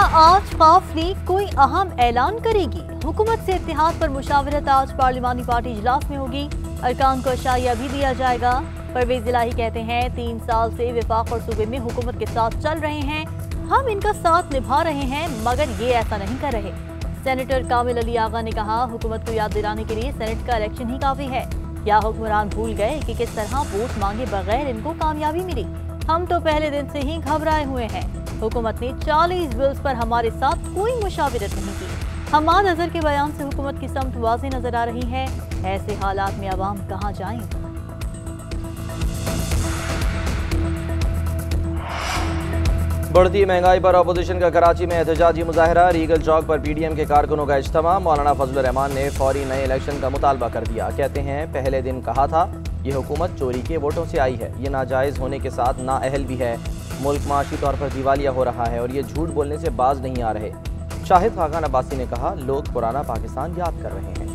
आज खौफ लीग कोई अहम ऐलान करेगी? हुकूमत से इत्तेहाद पर मुशावरत आज पार्लिमानी पार्टी इजलास में होगी। अरकान को अशाइया भी दिया जाएगा। परवेज इलाही कहते हैं 3 साल से विफाक और सूबे में हुकूमत के साथ चल रहे हैं, हम इनका साथ निभा रहे हैं, मगर ये ऐसा नहीं कर रहे। सेनेटर कामिल अली आगा ने कहा हुकूमत को याद दिलाने के लिए सेनेट का इलेक्शन ही काफी है। या हुक्मरान भूल गए कि किस तरह वोट मांगे बगैर इनको कामयाबी मिली? हम तो पहले दिन से ही घबराए हुए हैं। हुकूमत ने 40 बिल्स पर हमारे साथ कोई मुशावरत नहीं की। हमाद अजहर के बयान से हुकूमत की समत वाज़ेह नजर आ रही है। ऐसे हालात में अवाम कहाँ जाएं? बढ़ती महंगाई पर अपोजिशन का कराची में एहतजाजी मुजाहरा। रीगल चौक पर पीडीएम के कारकुनों का इज्तिमा। मौलाना फजलुर रहमान ने फौरी नए इलेक्शन का मुतालबा कर दिया। कहते हैं पहले दिन कहा था ये हुकूमत चोरी के वोटों से आई है, ये नाजायज़ होने के साथ नाअहल भी है। मुल्क माशी तौर पर दिवालिया हो रहा है और ये झूठ बोलने से बाज नहीं आ रहे। शाहिद खाकान अब्बासी ने कहा लोग पुराना पाकिस्तान याद कर रहे हैं।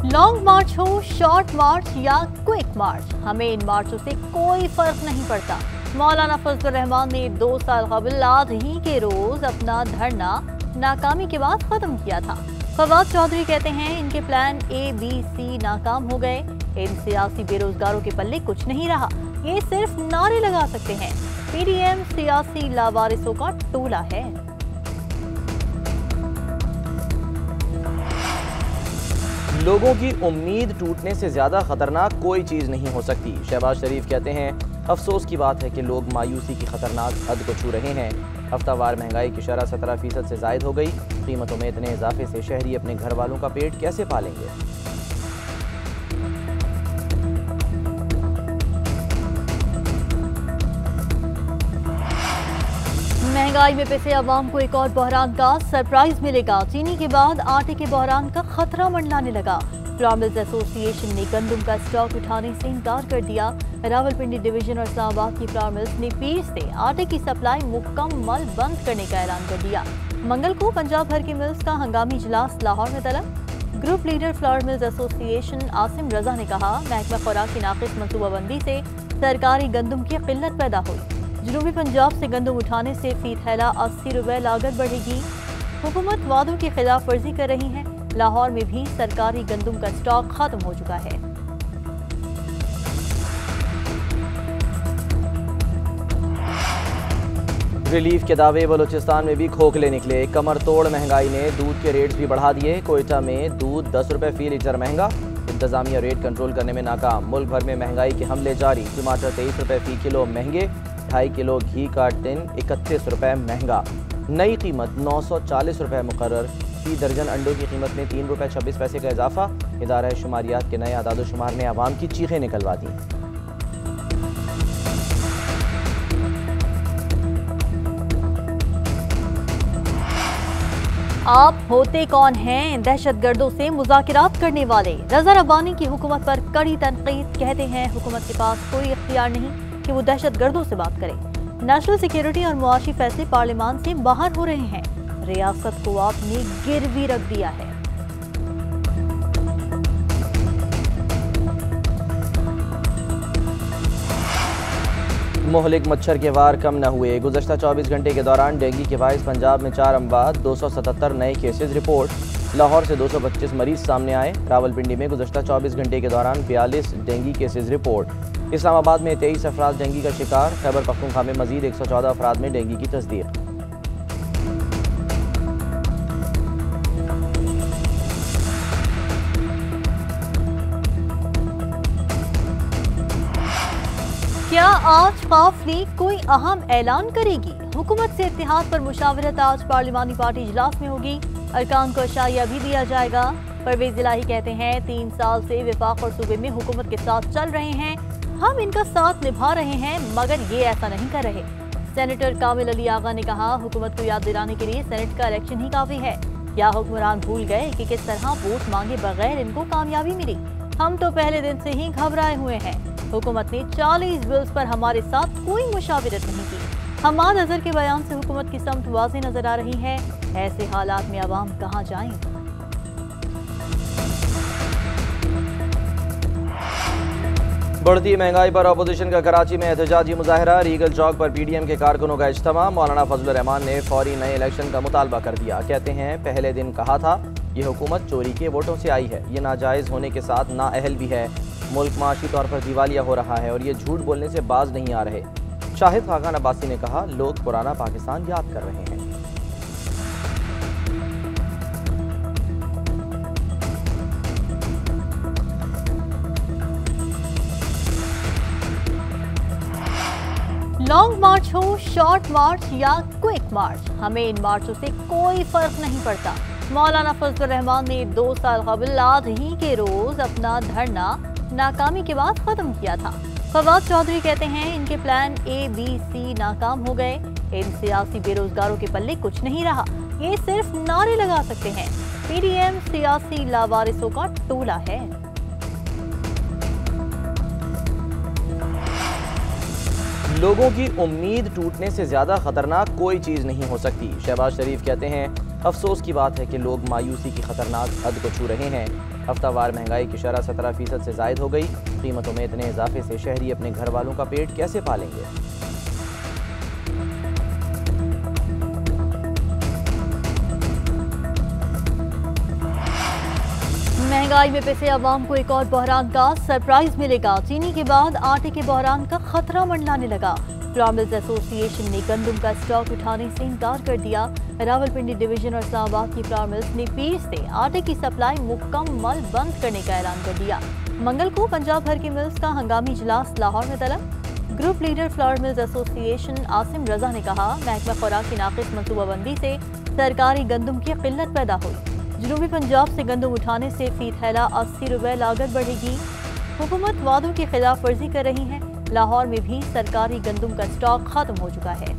लॉन्ग मार्च हो, शॉर्ट मार्च या क्विक मार्च, हमें इन मार्चों से कोई फर्क नहीं पड़ता। मौलाना फजलुर रहमान ने 2 साल कबल आज ही के रोज अपना धरना नाकामी के बाद खत्म किया था। फवाद चौधरी कहते हैं इनके प्लान ABC नाकाम हो गए। इन सियासी बेरोजगारों के पल्ले कुछ नहीं रहा, ये सिर्फ नारे लगा सकते हैं। पीडीएम सियासी लावारिसों का टोला है। लोगों की उम्मीद टूटने से ज्यादा खतरनाक कोई चीज नहीं हो सकती। शहबाज शरीफ कहते हैं अफसोस की बात है कि लोग मायूसी की खतरनाक हद को छू रहे हैं। हफ्तावार महंगाई की शरह 17% से जायद हो गई। कीमतों में इतने इजाफे से शहरी अपने घर वालों का पेट कैसे पालेंगे? महंगाई में पिसे अवाम को एक और बहरान का सरप्राइज मिलेगा। चीनी के बाद आटे के बहरान का खतरा मंडलाने लगा। फ्लोर मिल्स एसोसिएशन ने गंदम का स्टॉक उठाने से इनकार कर दिया। रावलपिंडी डिवीजन और इस्लामाबाद की फ्लोर मिल्स ने पीर से आटे की सप्लाई मुकम्मल बंद करने का ऐलान कर दिया। मंगल को पंजाब भर की मिल्स का हंगामी इजलास लाहौर में तलब। Group leader flour mills association Asim Raza ने कहा महकमा खुराक की नाकिस मनसूबाबंदी से सरकारी गंदम की किल्लत पैदा हुई। जनूबी पंजाब से गंदम उठाने से फी थैला 80 रुपए लागत बढ़ेगी। हुकूमत वादों की खिलाफ वर्जी कर रही है। लाहौर में भी सरकारी गंदम का स्टॉक खत्म हो चुका है। रिलीफ के दावे बलूचिस्तान में भी खोखले निकले। कमर तोड़ महंगाई ने दूध के रेट्स भी बढ़ा दिए। कोयटा में दूध 10 रुपए फी लीटर महंगा। इंतजामिया रेट कंट्रोल करने में नाकाम। मुल्क भर में महंगाई के हमले जारी। टमाटर 23 रुपए फी किलो महंगे। 2.5 किलो घी का टिन 31 रुपए महंगा। नई कीमत 940 रुपए मुकर्रर। फी दर्जन अंडों की कीमत में 3 रुपए 26 पैसे का इजाफा। इदारा शुमारियात के नए आदाद शुमार ने आवाम की चीखें निकलवा दी। आप होते कौन हैं दहशतगर्दों से मुज़ाकिरात करने वाले? रज़ा रब्बानी की हुकूमत पर कड़ी तनकीद। कहते हैं हुकूमत के पास कोई इख्तियार नहीं कि वो दहशतगर्दों से बात करे। नेशनल सिक्योरिटी और मुआशी फैसले पार्लियामान से बाहर हो रहे हैं। रियासत को आपने गिरवी रख दिया है। मोहलिक मच्छर के वार कम न हुए। गुज़श्ता 24 घंटे के दौरान डेंगू के बाइस पंजाब में 4 अमवात, 277 नए केसेज रिपोर्ट। लाहौर से 225 मरीज सामने आए। रावलपिंडी में गुज़श्ता 24 घंटे के दौरान 42 डेंगू केसेज रिपोर्ट। इस्लामाबाद में 23 अफराद डेंगू का शिकार। खैबर पख्तूनख्वा में मजीद 114 अफराद में डेंगू की तस्दीक। क्या आज खौफ लीग कोई अहम ऐलान करेगी? हुकूमत से इत्तेहाद पर मुशावरत आज पार्लिमानी पार्टी इजलास में होगी। अरकान को अशाइया भी दिया जाएगा। परवेज इलाही कहते हैं 3 साल से विफाक और सूबे में हुकूमत के साथ चल रहे हैं, हम इनका साथ निभा रहे हैं, मगर ये ऐसा नहीं कर रहे। सेनेटर कामिल अली आगा ने कहा हुकूमत को याद दिलाने के लिए सेनेट का इलेक्शन ही काफी है। या हुक्मरान भूल गए कि किस तरह वोट मांगे बगैर इनको कामयाबी मिली? हम तो पहले दिन से ही घबराए हुए हैं। हुकूमत ने 40 बिल्स पर हमारे साथ कोई मुशावरत नहीं की। हमाद अजहर के बयान से हुकूमत की समत वाज़ेह नजर आ रही है। ऐसे हालात में अवाम कहाँ जाएं? बढ़ती महंगाई पर अपोजिशन का कराची में एहतजाजी मुजाहरा। रीगल चौक पर PDM के कारकुनों का इज्तिमा। मौलाना फजलुर रहमान ने फौरी नए इलेक्शन का मुतालबा कर दिया। कहते हैं पहले दिन कहा था ये हुकूमत चोरी के वोटों से आई है, ये नाजायज़ होने के साथ नाअहल भी है। मुल्क माशी तौर पर दिवालिया हो रहा है और ये झूठ बोलने से बाज नहीं आ रहे। शाहिद खाकान अब्बासी ने कहा लोग पुराना पाकिस्तान याद कर रहे हैं। लॉन्ग मार्च हो, शॉर्ट मार्च या क्विक मार्च, हमें इन मार्चों से कोई फर्क नहीं पड़ता। मौलाना फजलुर रहमान ने 2 साल कबल आज ही के रोज अपना धरना नाकामी के बाद खत्म किया था। फवाद चौधरी कहते हैं इनके प्लान ABC नाकाम हो गए। इन सियासी बेरोजगारों के पल्ले कुछ नहीं रहा, ये सिर्फ नारे लगा सकते हैं। PDM सियासी लावारिसों का टोला है। लोगों की उम्मीद टूटने से ज्यादा खतरनाक कोई चीज नहीं हो सकती। शहबाज शरीफ कहते हैं अफसोस की बात है कि लोग मायूसी की खतरनाक हद को छू रहे हैं। हफ्तावार महंगाई की शरह 17% से जायद हो गई। कीमतों में इतने इजाफे से शहरी अपने घर वालों का पेट कैसे पालेंगे। महंगाई में पिसे अवाम को एक और बहरान का सरप्राइज मिलेगा। चीनी के बाद आटे के बहरान का खतरा मंडलाने लगा। फ्लोर मिल्स एसोसिएशन ने गंदम का स्टॉक उठाने से इनकार कर दिया। रावलपिंडी डिवीजन और इस्लामाबाद की फ्लोर मिल्स ने पीर से आटे की सप्लाई मुकम्मल बंद करने का ऐलान कर दिया। मंगल को पंजाब भर की मिल्स का हंगामी इजलास लाहौर में तलब। Group leader flour mills association Asim Raza ने कहा महकमा खुराक की नाकिस मनसूबाबंदी से सरकारी गंदम की किल्लत पैदा हुई। जनूबी पंजाब से गंदम उठाने से फी थैला 80 रुपए लागत बढ़ेगी। हुकूमत वादों की खिलाफ वर्जी कर रही है। लाहौर में भी सरकारी गंदम का स्टॉक खत्म हो चुका है।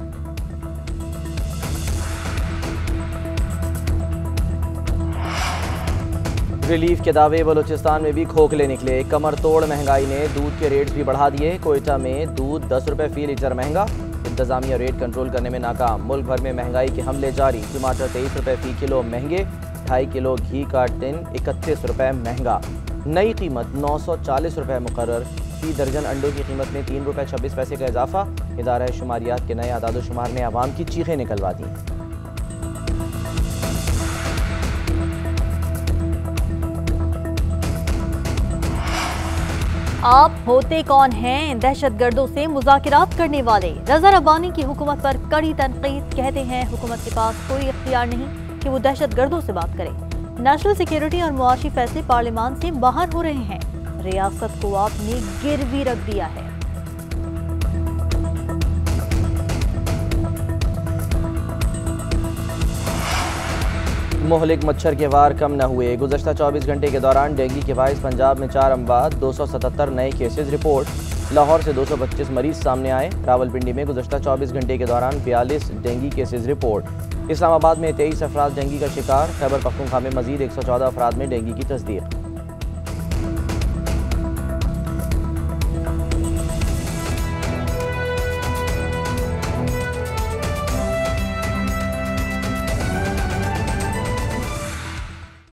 रिलीफ के दावे बलूचिस्तान में भी खोखले निकले। कमर तोड़ महंगाई ने दूध के रेट्स भी बढ़ा दिए। कोयटा में दूध 10 रुपए फी लीटर महंगा। इंतजामिया रेट कंट्रोल करने में नाकाम। मुल्क भर में महंगाई के हमले जारी। टमाटर 23 रुपए फी किलो महंगे। 2.5 किलो घी का टिन 31 रुपए महंगा। नई कीमत 940 रुपए मुकर्रर। फी दर्जन अंडों की कीमत में 3 रुपए 26 पैसे का इजाफा। इदारा शुमारियात के नए आदाद शुमार ने आवाम की चीखें निकलवा दी। आप होते कौन हैं दहशतगर्दों से मुज़ाकिरात करने वाले। रज़ा रब्बानी की हुकूमत पर कड़ी तनकीद। कहते हैं हुकूमत के पास कोई इख्तियार नहीं कि वो दहशतगर्दों से बात करे। नेशनल सिक्योरिटी और मुआशी फैसले पार्लियामान से बाहर हो रहे हैं। रियासत को आपने गिरवी रख दिया है। मोहलिक मच्छर के वार कम न हुए। गुज़श्ता 24 घंटे के दौरान डेंगू के बाइस पंजाब में 4 अमवात, 277 नए केसेस रिपोर्ट। लाहौर से 225 मरीज सामने आए। रावलपिंडी में गुज़श्ता 24 घंटे के दौरान 42 डेंगू केसेस रिपोर्ट। इस्लामाबाद में 23 अफराद डेंगू का शिकार। खैबर पख्तूनख्वा में मजीद 114 अफराद में डेंगू की तस्दीक।